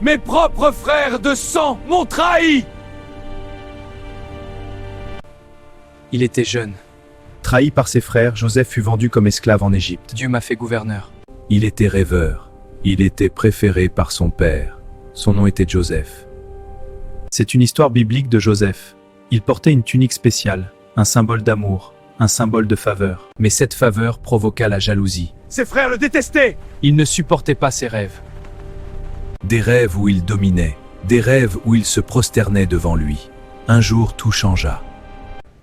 Mes propres frères de sang m'ont trahi! Il était jeune. Trahi par ses frères, Joseph fut vendu comme esclave en Égypte. Dieu m'a fait gouverneur. Il était rêveur. Il était préféré par son père. Son nom était Joseph. C'est une histoire biblique de Joseph. Il portait une tunique spéciale, un symbole d'amour, un symbole de faveur. Mais cette faveur provoqua la jalousie. Ses frères le détestaient! Il ne supportait pas ses rêves. Des rêves où il dominait, des rêves où il se prosternait devant lui. Un jour, tout changea.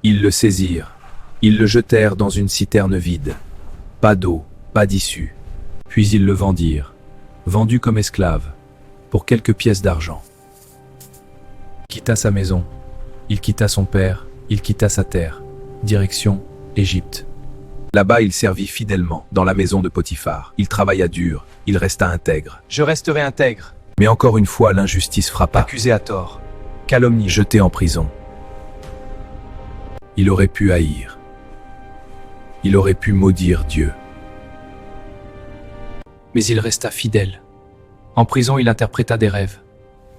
Ils le saisirent. Ils le jetèrent dans une citerne vide. Pas d'eau, pas d'issue. Puis ils le vendirent, vendu comme esclave, pour quelques pièces d'argent. Il quitta sa maison, il quitta son père, il quitta sa terre. Direction Égypte. Là-bas, il servit fidèlement dans la maison de Potiphar. Il travailla dur, il resta intègre. Je resterai intègre. Mais encore une fois, l'injustice frappa. Accusé à tort. Calomnie, jeté en prison. Il aurait pu haïr. Il aurait pu maudire Dieu. Mais il resta fidèle. En prison, il interpréta des rêves.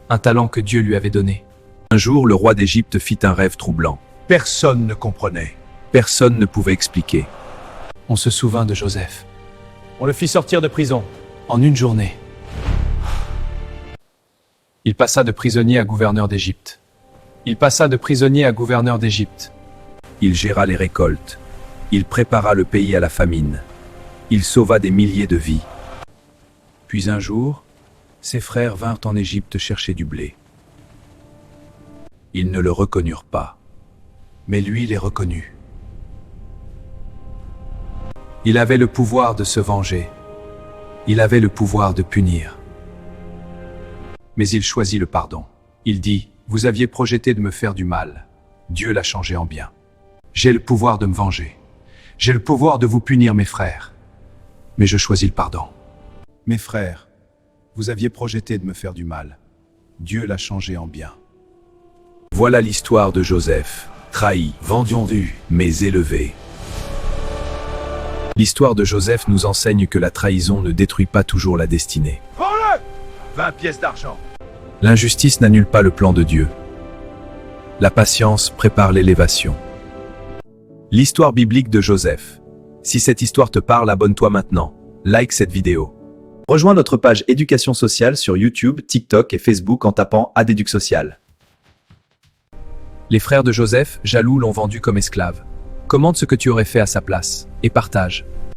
Un talent que Dieu lui avait donné. Un jour, le roi d'Égypte fit un rêve troublant. Personne ne comprenait. Personne ne pouvait expliquer. On se souvint de Joseph. On le fit sortir de prison. En une journée, il passa de prisonnier à gouverneur d'Égypte. Il passa de prisonnier à gouverneur d'Égypte. Il géra les récoltes. Il prépara le pays à la famine. Il sauva des milliers de vies. Puis un jour, ses frères vinrent en Égypte chercher du blé. Ils ne le reconnurent pas, mais lui les reconnut. Il avait le pouvoir de se venger. Il avait le pouvoir de punir. Mais il choisit le pardon. Il dit, « Vous aviez projeté de me faire du mal. Dieu l'a changé en bien. J'ai le pouvoir de me venger. J'ai le pouvoir de vous punir, mes frères. Mais je choisis le pardon. Mes frères, vous aviez projeté de me faire du mal. Dieu l'a changé en bien. » Voilà l'histoire de Joseph, trahi, vendu, mais élevé. L'histoire de Joseph nous enseigne que la trahison ne détruit pas toujours la destinée. Prends-le! 20 pièces d'argent. L'injustice n'annule pas le plan de Dieu. La patience prépare l'élévation. L'histoire biblique de Joseph. Si cette histoire te parle, abonne-toi maintenant. Like cette vidéo. Rejoins notre page éducation sociale sur YouTube, TikTok et Facebook en tapant ADEDUC Social. Les frères de Joseph, jaloux, l'ont vendu comme esclave. Commente ce que tu aurais fait à sa place et partage.